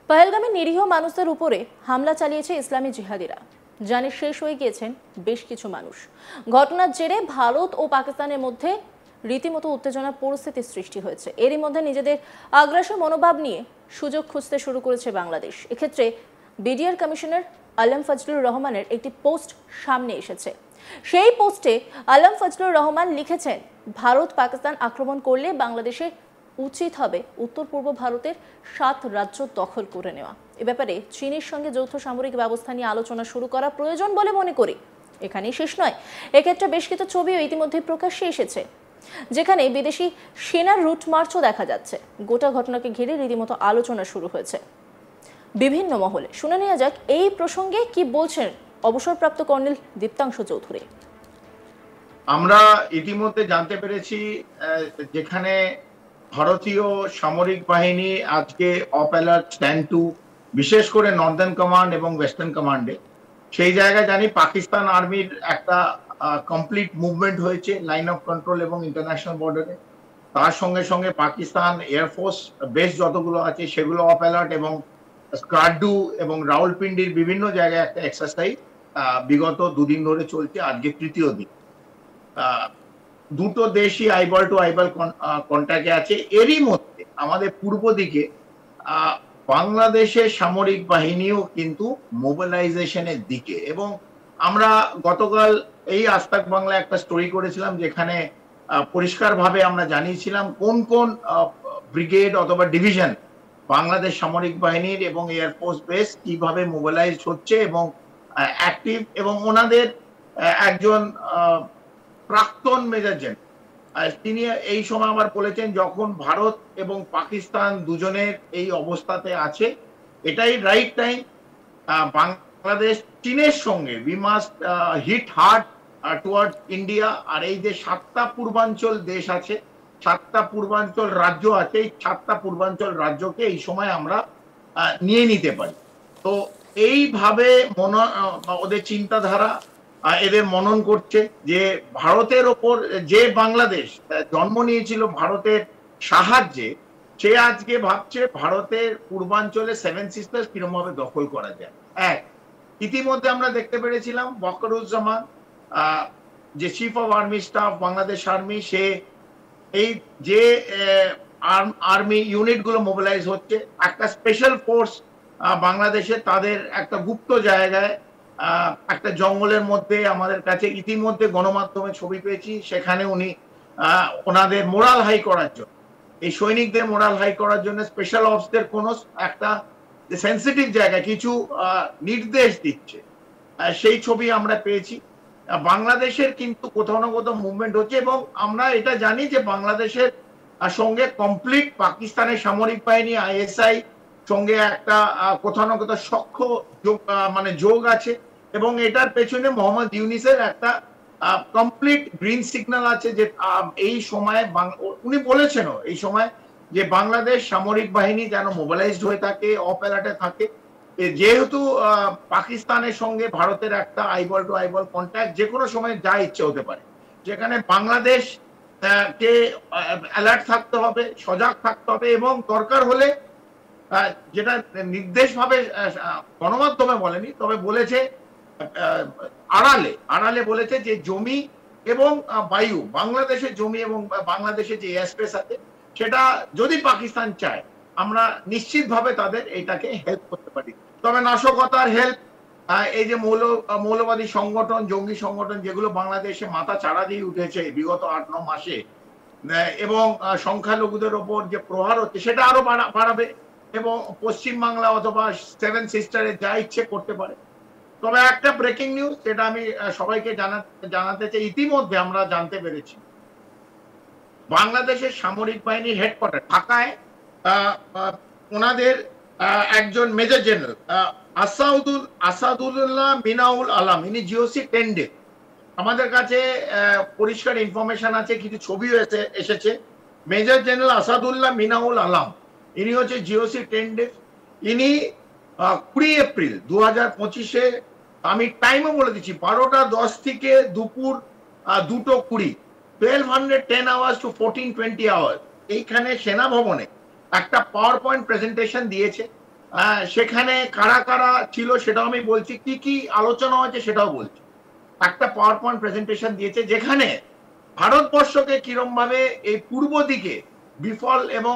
পহেলগামে নিরীহ মানুষদের উপরে হামলা চালিয়েছে ইসলামী জিহাদিরা। জানে শেষ হয়ে গিয়েছেন বেশ কিছু মানুষ। ঘটনার জেরে ভারত ও পাকিস্তানের মধ্যে রীতিমতো উত্তেজনার পরিস্থিতি সৃষ্টি হয়েছে। এরই মধ্যে নিজেদের আগ্রাসী মনোভাব নিয়ে সুযোগ খুঁজতে শুরু করেছে বাংলাদেশ। এক্ষেত্রে বিডিআর কমিশনার আলম ফজলুর রহমানের একটি পোস্ট সামনে এসেছে। সেই পোস্টে আলম ফজলুর রহমান লিখেছেন, ভারত পাকিস্তান আক্রমণ করলে বাংলাদেশের উচিত হবে উত্তর পূর্ব ভারতের 7 রাজ্য দখল করে নেওয়া। এ ব্যাপারে চীনের সঙ্গে যৌথ সামরিক ব্যবস্থা নিয়ে আলোচনা শুরু করা প্রয়োজন বলে মনে করি। এখানেই শেষ নয়, এক্ষেত্রে বেশ কিছু ছবিও ইতিমধ্যে প্রকাশ্যে এসেছে, যেখানে বিদেশি সেনার রুট মার্চও দেখা যাচ্ছে। গোটা ঘটনাকে ঘিরে রীতিমতো আলোচনা শুরু হয়েছে বিভিন্ন মহলে। শুনে নেওয়া যাক এই প্রসঙ্গে কি বলছেন অবসরপ্রাপ্ত কর্নেল দীপ্তাংশু চৌধুরী। আমরা ইতিমধ্যে জানতে পেরেছি যেখানে ভারতীয় সামরিক বাহিনী আজকে অফ অ্যালার্ট স্ট্যান্ড টু, বিশেষ করে নর্দার্ন কমান্ড এবং ওয়েস্টার্ন কমান্ডে, সেই জায়গায় জানি পাকিস্তান আর্মির একটা কমপ্লিট মুভমেন্ট হয়েছে লাইন অফ কন্ট্রোল এবং ইন্টারন্যাশনাল বর্ডারে। তার সঙ্গে সঙ্গে পাকিস্তান এয়ারফোর্স বেস যতগুলো আছে সেগুলো অফ অ্যালার্ট, এবং স্কার্ডু এবং রাওয়ালপিন্ডির বিভিন্ন জায়গায় একটা এক্সারসাইজ বিগত দুদিন ধরে চলছে, আজকে তৃতীয় দিন। দুটো দেশই আইবল টু আইবল কন্ট্যাক্টে আছে। এরই মধ্যে আমাদের পূর্ব দিকে বাংলাদেশের সামরিক বাহিনীও কিন্তু মোবিলাইজেশনের দিকে, এবং আমরা গতকাল এই আস্তাক বাংলা একটা স্টোরি করেছিলাম যেখানে পরিষ্কারভাবে আমরা জানিয়েছিলাম কোন কোন ব্রিগেড অথবা ডিভিশন বাংলাদেশ সামরিক বাহিনীর এবং এয়ারফোর্স বেস কিভাবে মোবিলাইজড হচ্ছে এবং অ্যাক্টিভ, এবং ওনাদের একজন প্রাক্তন মেজর জেনারেল তিনি এই সময় আবার বলেছেন, যখন ভারত এবং পাকিস্তান দুজনের এই অবস্থাতে আছে, এটাই রাইট টাইম বাংলাদেশ চীনের সঙ্গে we must hit hard toward India. আর এই যে 7টা পূর্বাঞ্চল দেশ আছে, 7টা পূর্বাঞ্চল রাজ্য আছে, এই 7টা পূর্বাঞ্চল রাজ্যকে এই সময় আমরা নিয়ে নিতে পারি। তো এইভাবে ওদের চিন্তাধারা, এদের মনন করছে যে ভারতের ওপর যে বাংলাদেশ জন্ম নিয়েছিল ভারতের সাহায্যে, সে আজকে ভাবছে ভারতের পূর্বাঞ্চলে 7 সিস্টার্স কিরকম ভাবে দখল করা যায়। ইতিমধ্যে আমরা দেখতে পেরেছিলাম ওয়াকারুজ্জামান, যে chief of army staff Bangladesh army, সে এই যে আর্মি ইউনিট গুলো মোবিলাইজ হচ্ছে, একটা স্পেশাল ফোর্স বাংলাদেশে তাদের একটা গুপ্ত জায়গায় একটা জঙ্গলের মধ্যে আমাদের কাছে ইতিমধ্যে গণমাধ্যমে ছবি পেয়েছি, সেখানে উনি ওনাদের মোরাল হাই করার জন্য, এই সৈনিকদের মোরাল হাই করার জন্য স্পেশাল অপসদের কোন একটা সেন্সিটিভ জায়গায় কিছু নির্দেশ দিচ্ছে, সেই ছবি আমরা পেয়েছি। বাংলাদেশের কিন্তু কোথাও না কোথাও মুভমেন্ট হচ্ছে, এবং আমরা এটা জানি যে বাংলাদেশের সঙ্গে কমপ্লিট পাকিস্তানের সামরিক বাহিনী আইএসআই সঙ্গে একটা কোথাও না কোথাও সখ্য যোগ আছে, এবং এটার পেছনে মোহাম্মদ ইউনিসের একটা কমপ্লিট গ্রিন সিগন্যাল আছে, যে এই সময় উনি বলেছেন এই সময় যে বাংলাদেশ সামরিক বাহিনী যেন মোবিলাইজড হয়ে থাকে, অফ অ্যালার্টে থাকে, যেহেতু পাকিস্তানের সঙ্গে ভারতের একটা আইবল টু আইবল কন্ট্যাক্ট যে কোনো সময় যা ইচ্ছে হতে পারে, যেখানে বাংলাদেশ কে অ্যালার্ট থাকতে হবে, সজাগ থাকতে হবে, এবং দরকার হলে যেটা নির্দেশ ভাবে গণমাধ্যমে বলেনি, তবে বলেছে আড়ালে বলেছে যে জমি এবং বায়ু, বাংলাদেশের জমি এবং বাংলাদেশের যে এয়ার স্পেস আছে, সেটা যদি পাকিস্তান চায় আমরা নিশ্চিতভাবে তাদের এটাকে হেল্প করতে পারি। তবে নাশকতার হেল্প, এই যে মৌলবাদী সংগঠন, জঙ্গি সংগঠন যেগুলো বাংলাদেশে মাথা চাড়া দিয়ে উঠেছে বিগত 8-9 মাসে, এবং সংখ্যালঘুদের ওপর যে প্রহার হচ্ছে সেটা আরো বাড়াবে, এবং পশ্চিমবাংলা অথবা 7 সিস্টারে যা ইচ্ছে করতে পারে। তবে একটা ব্রেকিং নিউজ যেটা আমি সবাইকে জানাতে চাই, ইতিমধ্যে আমরা জানতে পেরেছি বাংলাদেশের সামরিক বাহিনীর হেডকোয়ার্টার ঢাকায় ওনাদের একজন মেজর জেনারেল আসাদুল্লাহ মিনাউল আলম, ইনি জিওসি 10 ডে, আমাদের কাছে পরিষ্কার ইনফরমেশন আছে, কিছু ছবিও এসেছে। মেজর জেনারেল আসাদুল্লাহ মিনাউল আলম, ইনি হচ্ছে জিওসি 10 ডে। ইনি 20 এপ্রিল 2025-এ, আমি টাইমও বলে দিচ্ছি, 12:10 থেকে দুপুর 2:20, 1210 আওয়ার্স টু 1420 আওয়ার্স, এইখানে সেনা ভবনে একটা পাওয়ার পয়েন্ট প্রেজেন্টেশন দিয়েছে, সেখানে কারা কারা ছিল সেটাও আমি বলছি, কি কি আলোচনা হয়েছে সেটাও বলছি। একটা পাওয়ার পয়েন্ট প্রেজেন্টেশন দিয়েছে যেখানে ভারতবর্ষকে কিরম ভাবে এই পূর্ব দিকে বিফল এবং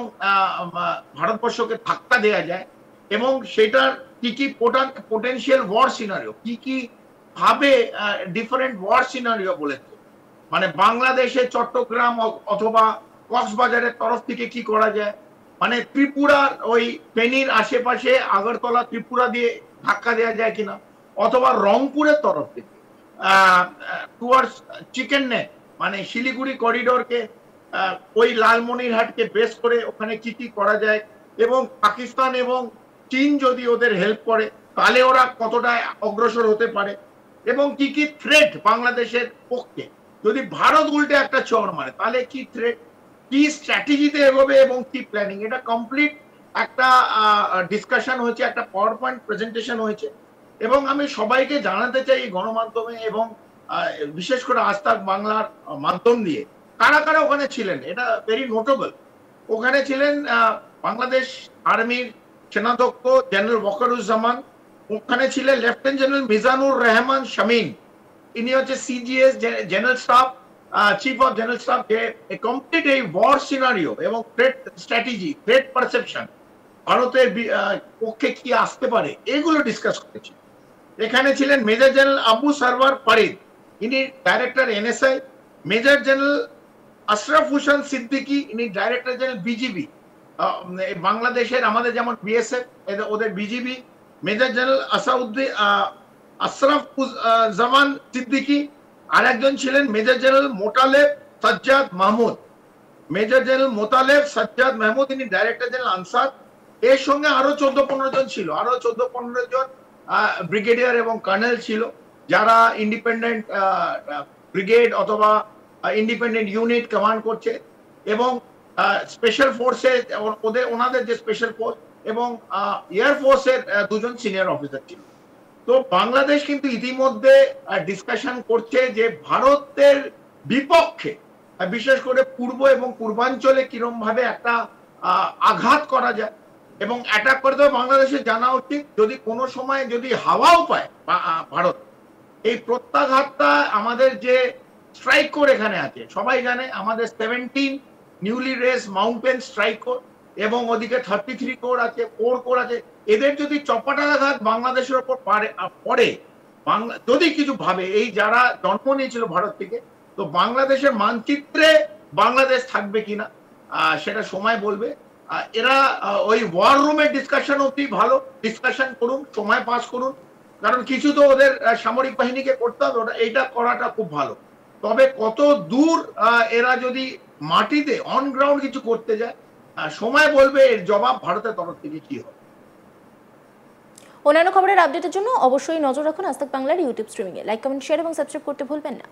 ভারতবর্ষকে ধাক্কা দেওয়া যায়, এবং সেটার কি কি পোটেনশিয়াল ওয়ার সিনারিও, কি কি ভাবে ডিফারেন্ট ওয়ার সিনারিও বলেছে। মানে বাংলাদেশে চট্টগ্রাম অথবা কক্সবাজারের তরফ থেকে কি করা যায়, মানে ত্রিপুরার ওই ফেনীর আশেপাশে আগরতলা ত্রিপুরা দিয়ে ধাক্কা দেওয়া যায় কিনা, অথবা রংপুরের তরফ থেকে টুয়ার্ডস চিকেন নেক মানে শিলিগুড়ি করিডোরকে ওই লালমনিরহাটকে বেস করে ওখানে কি কি করা যায়, এবং পাকিস্তান এবং চীন যদি ওদের হেল্প করে তাহলে ওরা কতটা অগ্রসর হতে পারে, এবং কি কি থ্রেট বাংলাদেশের পক্ষে যদি ভারত উল্টে একটা চড় মারে তাহলে কি থ্রেট, কি স্ট্র্যাটেজিতে এগোবে এবং কি প্ল্যানিং। এটা কমপ্লিট একটা ডিসকাশন হয়েছে, একটা পাওয়ার পয়েন্ট প্রেজেন্টেশন হয়েছে। এবং আমি সবাইকে জানাতে চাই গণমাধ্যমে এবং বিশেষ করে আজ তাক বাংলার মাধ্যম দিয়ে কারা কারা ওখানে ছিলেন, এটা ভেরি নোটেবল। ওখানে ছিলেন বাংলাদেশ আর্মির সেনাধ্যক্ষ জেনারেল ওয়াকারুজ্জামান, ওখানে ছিলেন লেফটেন্যান্ট জেনারেল মিজানুর রহমান শামীম, ইনি হচ্ছে CGS general staff, chief of general staff, যে কমপ্লিট এই ওয়ার সিনারিও এবং থ্রেট স্ট্র্যাটেজি, থ্রেট পারসেপশন, ভারতের পক্ষে কি আসতে পারে, এগুলো ডিসকাস করেছি। এখানে ছিলেন মেজর জেনারেল আবু সারওয়ার ফারিদ, ইনি director NSI, major general Ashraf Hossain Siddiqui, ইনি ডাইরেক্টর জেনারেল বিজিবি, বাংলাদেশের আমাদের যেমন বিএসএফ ওদের BGB, major general Asauddin Ashraf Zaman Siddiqui, আর একজন ছিলেন major general Motaleb Sajjad Mahmud, major general Motaleb Sajjad Mahmud, ইনি ডাইরেক্টর জেনারেল আনসার। এর সঙ্গে আরো 14-15 জন ছিল, আরো 14-15 জন ব্রিগেডিয়ার এবং কর্নেল ছিল, যারা ইন্ডিপেন্ডেন্ট ব্রিগেড অথবা ইন্ডিপেন্ডেন্ট ইউনিট কমান্ড করছে, এবং স্পেশাল ফোর্সে ওনাদের যে স্পেশাল ফোর্স এবং এয়ার ফোর্সের দুজন সিনিয়র অফিসার ছিল। তো বাংলাদেশ কিন্তু ইতিমধ্যে ডিসকাশন করছে যে ভারতের বিপক্ষে বিশেষ করে পূর্ব এবং পূর্বাঞ্চলে কিরম ভাবে একটা আঘাত করা যায়, এবং অ্যাটাক করতে বাংলাদেশের জানা উচিত যদি কোনো সময় যদি হাওয়াও পায় ভারত, এই প্রত্যাঘাতটা আমাদের যে স্ট্রাইক কোর এখানে আছে সবাই জানে, আমাদের 17 newly race mountain strike core এবং ওদিকে 33 কোর আছে, 4 কোর আছে, এদের যদি চপাটাঘাত বাংলাদেশের ওপর পড়ে, যদি কিছু ভাবে এই যারা জন্ম নিয়েছিল ভারত থেকে, তো বাংলাদেশের মানচিত্রে বাংলাদেশ থাকবে কিনা সেটা সময় বলবে। এরা ওই ওয়ার রুমের ডিসকাশন অব্দি ভালো, ডিসকাশন করুন, সময় পাস করুন, কারণ কিছু তো ওদের সামরিক বাহিনীকে করতে হবে, ওটা এইটা করাটা খুব ভালো। তবে কত দূর এরা যদি মাটিতে অন গ্রাউন্ড কিছু করতে যায়, সময় বলবে এর জবাব ভারতের তরফ থেকে কি হবে। অন্যান্য খবরের আপডেটের জন্য অবশ্যই নজর রাখুন আজ তাক বাংলার ইউটিউব স্ট্রিমিংয়ে। লাইক, কমেন্ট, শেয়ার এবং সাবস্ক্রাইব করতে ভুলবেন না।